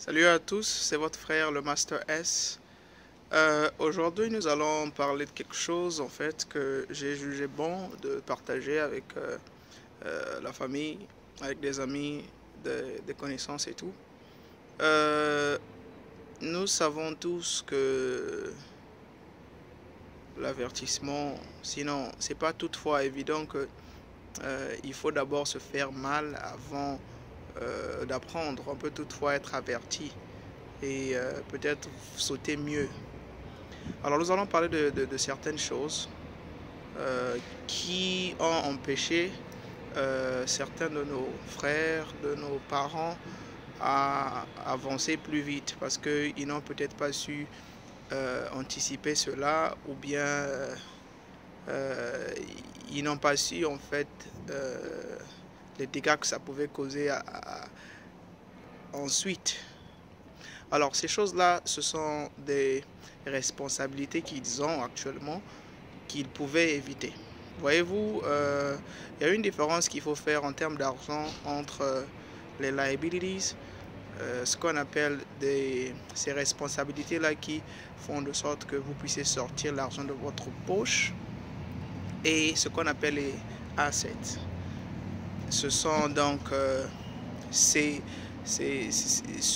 Salut à tous, c'est votre frère le Master S. Aujourd'hui, nous allons parler de quelque chose en fait que j'ai jugé bon de partager avec la famille, avec des amis, des connaissances et tout. Euh, Nous savons tous que l'avertissement, sinon, c'est pas toutefois évident que il faut d'abord se faire mal avant d'apprendre. On peut toutefois être averti et peut-être sauter mieux. Alors nous allons parler de certaines choses qui ont empêché certains de nos frères, de nos parents à avancer plus vite parce qu'ils n'ont peut-être pas su anticiper cela ou bien euh, ils n'ont pas su en fait les dégâts que ça pouvait causer ensuite. Alors ces choses-là, ce sont des responsabilités qu'ils ont actuellement qu'ils pouvaient éviter. Voyez-vous, il y a une différence qu'il faut faire en termes d'argent entre les liabilities, ce qu'on appelle ces responsabilités-là qui font de sorte que vous puissiez sortir l'argent de votre poche, et ce qu'on appelle les assets. Ce sont donc ce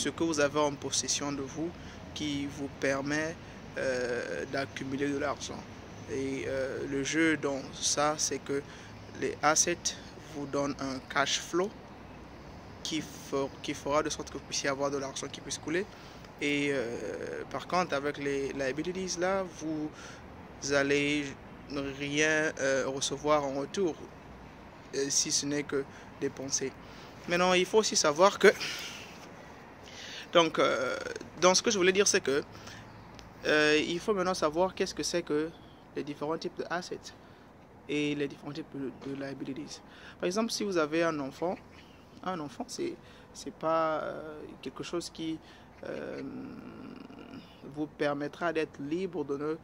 que vous avez en possession de vous qui vous permet d'accumuler de l'argent. Et le jeu dans ça, c'est que les assets vous donnent un cash flow qui fera de sorte que vous puissiez avoir de l'argent qui puisse couler. Et par contre, avec les liabilities là, vous allez rien recevoir en retour, si ce n'est que dépenser. Maintenant, il faut aussi savoir que, donc, dans ce que je voulais dire, c'est que il faut maintenant savoir qu'est-ce que c'est que les différents types de assets et les différents types de liabilities. Par exemple, si vous avez un enfant, c'est pas quelque chose qui vous permettra d'être libre de ne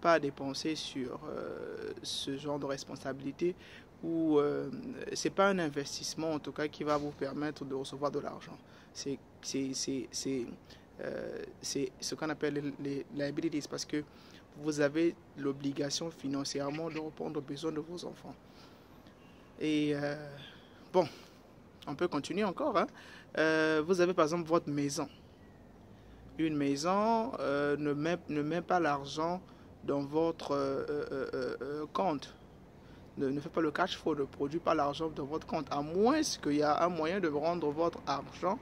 pas dépenser sur ce genre de responsabilité, ou c'est pas un investissement en tout cas qui va vous permettre de recevoir de l'argent. C'est ce qu'on appelle les liabilities, parce que vous avez l'obligation financièrement de répondre aux besoins de vos enfants. Et bon, on peut continuer encore. Hein. Vous avez par exemple votre maison. Une maison ne met pas l'argent dans votre compte. Ne fait pas le cash flow, ne produit pas l'argent dans votre compte, à moins qu'il y a un moyen de rendre votre argent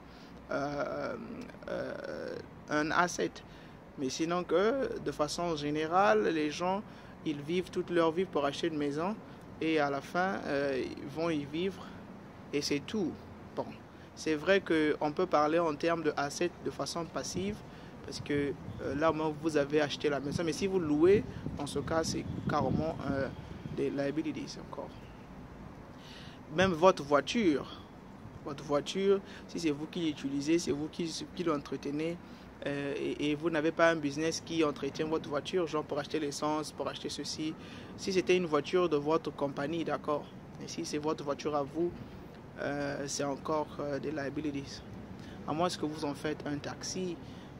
un asset. Mais sinon que, de façon générale, les gens, ils vivent toute leur vie pour acheter une maison et à la fin, ils vont y vivre et c'est tout. Bon, c'est vrai qu'on peut parler en termes de assets de façon passive parce que là, vous avez acheté la maison, mais si vous louez, dans ce cas, c'est carrément des liabilities encore. Même votre voiture, si c'est vous qui l'utilisez, c'est vous qui l'entretenez, et vous n'avez pas un business qui entretient votre voiture, genre pour acheter l'essence, pour acheter ceci. Si c'était une voiture de votre compagnie, d'accord. Et si c'est votre voiture à vous, c'est encore des liabilities. À moins que vous en faites un taxi,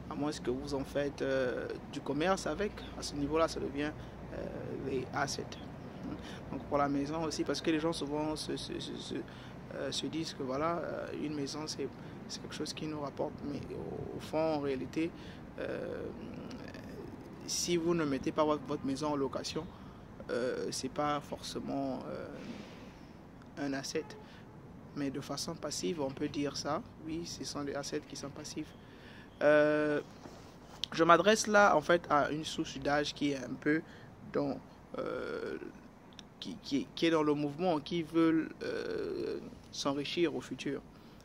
à moins que vous en faites du commerce avec, à ce niveau-là, ça devient les assets. Donc pour la maison aussi, parce que les gens souvent se disent que voilà, une maison c'est quelque chose qui nous rapporte, mais au fond, en réalité, si vous ne mettez pas votre maison en location, c'est pas forcément un asset. Mais de façon passive, on peut dire ça. Oui, ce sont des assets qui sont passifs. Je m'adresse là en fait à une souche d'âge qui est un peu dans qui est dans le mouvement, qui veulent s'enrichir au futur.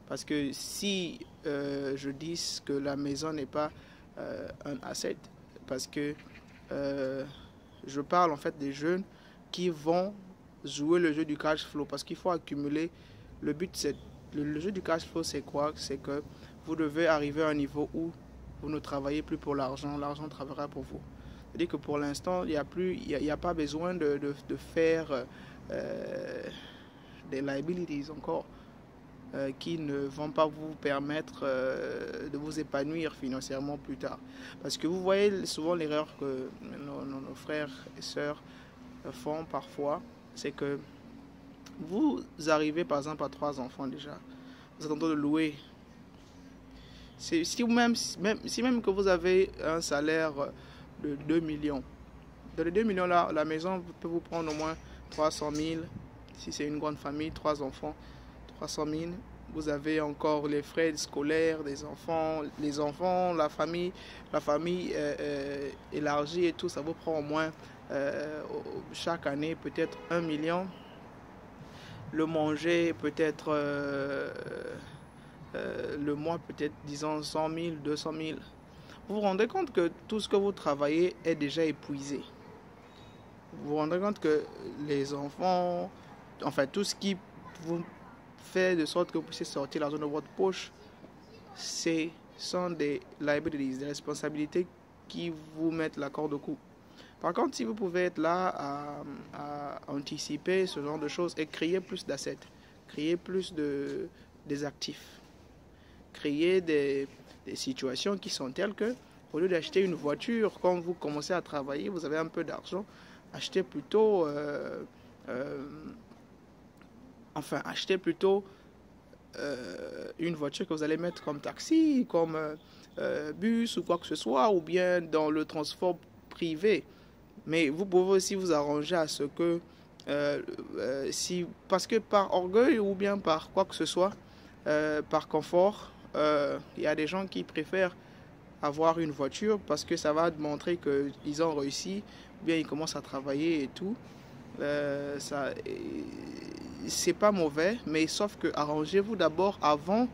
Parce que si je dis que la maison n'est pas un asset, parce que je parle en fait des jeunes qui vont jouer le jeu du cash flow, parce qu'il faut accumuler. Le but, c'est le jeu du cash flow, c'est quoi? C'est que vous devez arriver à un niveau où vous ne travaillez plus pour l'argent, l'argent travaillera pour vous. C'est-à-dire que pour l'instant, il n'y a pas besoin de faire des liabilities encore. qui ne vont pas vous permettre de vous épanouir financièrement plus tard. Parce que vous voyez souvent l'erreur que nos frères et sœurs font parfois, c'est que vous arrivez par exemple à 3 enfants déjà, vous êtes en train de louer. Si même que vous avez un salaire de 2 millions, dans les 2 millions là, la maison peut vous prendre au moins 300 000, si c'est une grande famille, 3 enfants, 300 000. Vous avez encore les frais scolaires des enfants, les enfants, la famille élargie et tout, ça vous prend au moins chaque année peut-être 1 million. Le manger peut-être le mois peut-être disons 100 000, 200 000. Vous vous rendez compte que tout ce que vous travaillez est déjà épuisé. Vous vous rendez compte que les enfants, enfin tout ce qui vous fait de sorte que vous puissiez sortir l'argent de votre poche, ce sont des liabilities, des responsabilités qui vous mettent la corde au cou. Par contre, si vous pouvez être là à anticiper ce genre de choses et créer plus d'assets, créer plus des actifs, créer des situations qui sont telles que, au lieu d'acheter une voiture, quand vous commencez à travailler, vous avez un peu d'argent, achetez plutôt une voiture que vous allez mettre comme taxi, comme bus ou quoi que ce soit, ou bien dans le transport privé. Mais vous pouvez aussi vous arranger à ce que, parce que par orgueil ou bien par quoi que ce soit, par confort, il y a des gens qui préfèrent avoir une voiture parce que ça va montrer qu'ils ont réussi, ou bien ils commencent à travailler et tout. C'est pas mauvais, mais sauf que arrangez-vous d'abord avant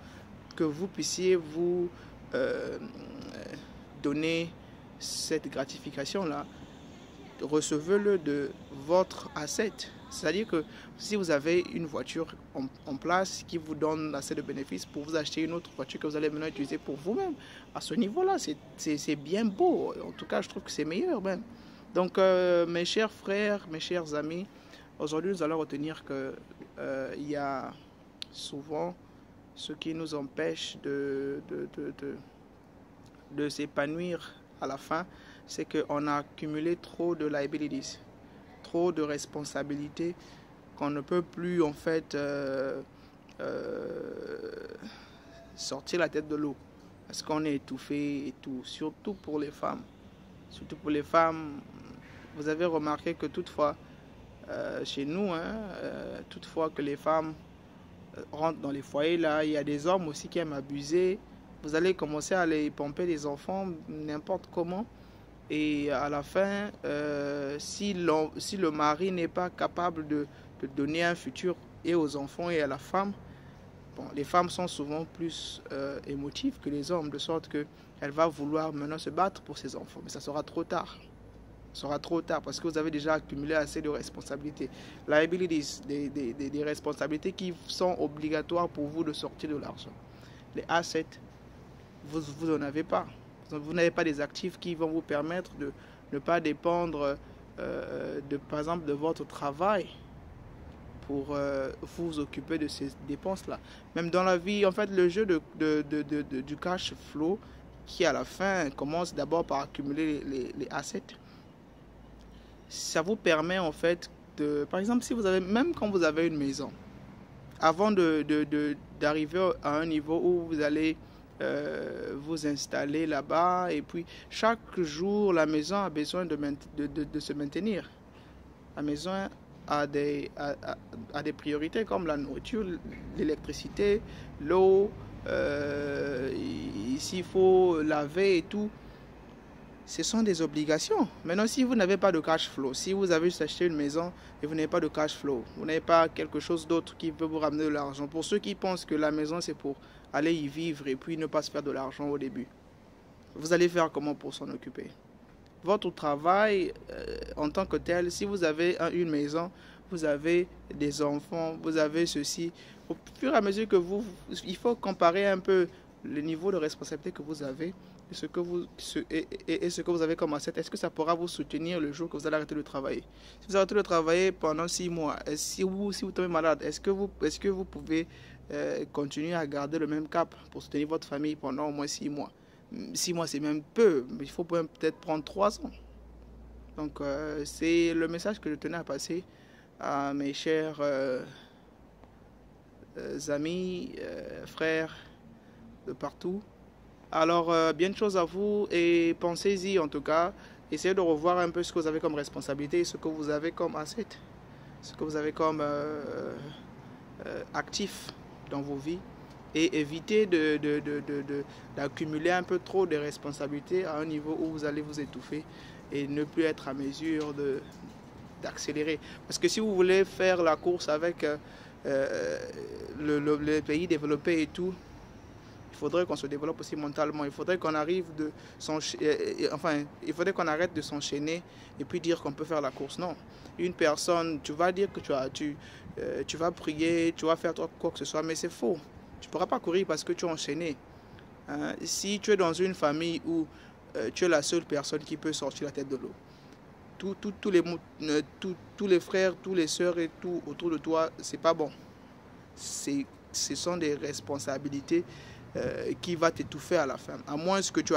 que vous puissiez vous donner cette gratification-là. Recevez-le de votre asset. C'est-à-dire que si vous avez une voiture en place qui vous donne assez de bénéfices pour vous acheter une autre voiture que vous allez maintenant utiliser pour vous-même, à ce niveau-là, c'est bien beau. En tout cas, je trouve que c'est meilleur même. Donc, mes chers frères, mes chers amis, aujourd'hui, nous allons retenir que il y a souvent ce qui nous empêche de s'épanouir à la fin, c'est qu'on a accumulé trop de liabilities, trop de responsabilités qu'on ne peut plus en fait sortir la tête de l'eau parce qu'on est étouffé et tout, surtout pour les femmes. Surtout pour les femmes, vous avez remarqué que toutefois, chez nous, toutefois que les femmes rentrent dans les foyers, là, il y a des hommes aussi qui aiment abuser. Vous allez commencer à les pomper les enfants n'importe comment. Et à la fin, si le mari n'est pas capable de donner un futur et aux enfants et à la femme, bon, les femmes sont souvent plus émotives que les hommes, de sorte qu'elle va vouloir maintenant se battre pour ses enfants. Mais ça sera trop tard. Ça sera trop tard parce que vous avez déjà accumulé assez de responsabilités. Liabilities, des responsabilités qui sont obligatoires pour vous de sortir de l'argent. Les assets, vous n'en avez pas. Vous n'avez pas des actifs qui vont vous permettre de ne pas dépendre, par exemple, de votre travail pour vous occuper de ces dépenses-là. Même dans la vie, en fait, le jeu du cash flow, qui à la fin commence d'abord par accumuler les assets, ça vous permet en fait par exemple, si vous avez, même quand vous avez une maison, avant d'arriver à un niveau où vous allez vous installer là-bas, et puis chaque jour la maison a besoin de se maintenir. La maison a des priorités comme la nourriture, l'électricité, l'eau, s'il faut laver et tout. Ce sont des obligations. Maintenant, si vous n'avez pas de cash flow, si vous avez juste acheté une maison et vous n'avez pas de cash flow, vous n'avez pas quelque chose d'autre qui peut vous ramener de l'argent. Pour ceux qui pensent que la maison c'est pour aller y vivre et puis ne pas se faire de l'argent au début, vous allez faire comment pour s'en occuper? Votre travail en tant que tel, si vous avez une maison, vous avez des enfants, vous avez ceci, au fur et à mesure que il faut comparer un peu le niveau de responsabilité que vous avez et ce que vous avez comme asset. Est-ce que ça pourra vous soutenir le jour que vous allez arrêter de travailler? Si vous arrêtez de travailler pendant 6 mois, si vous tombez malade, est-ce que vous pouvez continuer à garder le même cap pour soutenir votre famille pendant au moins 6 mois. 6 mois, c'est même peu, mais il faut peut-être prendre 3 ans. Donc, c'est le message que je tenais à passer à mes chers amis, frères de partout. Alors, bien de choses à vous et pensez-y en tout cas. Essayez de revoir un peu ce que vous avez comme responsabilité, ce que vous avez comme asset, ce que vous avez comme actif dans vos vies et évitez d'accumuler un peu trop de responsabilités à un niveau où vous allez vous étouffer et ne plus être à mesure d'accélérer. Parce que si vous voulez faire la course avec les pays développés et tout, il faudrait qu'on se développe aussi mentalement. Il faudrait qu'on arrive il faudrait qu'on arrête de s'enchaîner et puis dire qu'on peut faire la course. Non. Une personne, tu vas dire que tu vas prier, tu vas faire quoi que ce soit, mais c'est faux. Tu ne pourras pas courir parce que tu es enchaîné. Hein? Si tu es dans une famille où tu es la seule personne qui peut sortir la tête de l'eau, tous les frères, tous les sœurs et tout autour de toi, c'est pas bon. Ce sont des responsabilités qui va t'étouffer à la fin. À moins que tu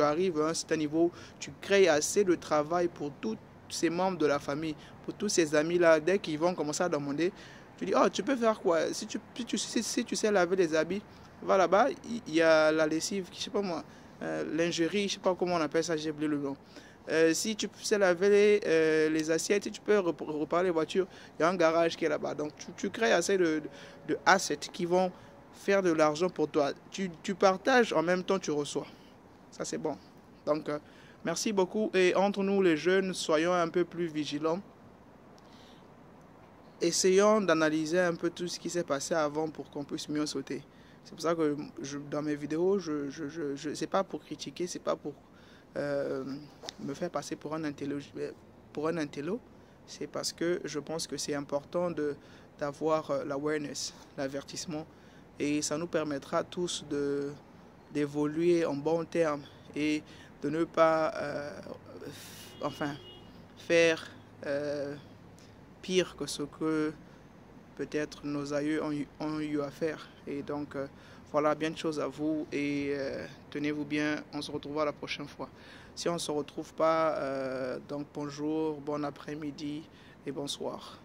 arrives à un certain niveau, tu crées assez de travail pour tous ces membres de la famille, pour tous ces amis-là. Dès qu'ils vont commencer à demander, tu dis, oh, tu peux faire quoi? Si tu sais laver les habits, va là-bas, il y a la lessive, je sais pas moi, lingerie, je sais pas comment on appelle ça, j'ai oublié le nom. Si tu sais laver les assiettes, si tu peux réparer les voitures, il y a un garage qui est là-bas. Donc tu crées assez de assets qui vont faire de l'argent pour toi. Tu partages, en même temps tu reçois. Ça c'est bon. Donc merci beaucoup et entre nous les jeunes, soyons un peu plus vigilants. Essayons d'analyser un peu tout ce qui s'est passé avant pour qu'on puisse mieux sauter. C'est pour ça que dans mes vidéos, c'est pas pour critiquer, c'est pas pour me faire passer pour un intello, c'est parce que je pense que c'est important d'avoir l'awareness, l'avertissement, et ça nous permettra tous d'évoluer en bons termes et de ne pas faire pire que ce que peut-être nos aïeux ont eu à faire. Et donc voilà, bien de choses à vous et tenez-vous bien, on se retrouvera la prochaine fois. Si on ne se retrouve pas, donc bonjour, bon après-midi et bonsoir.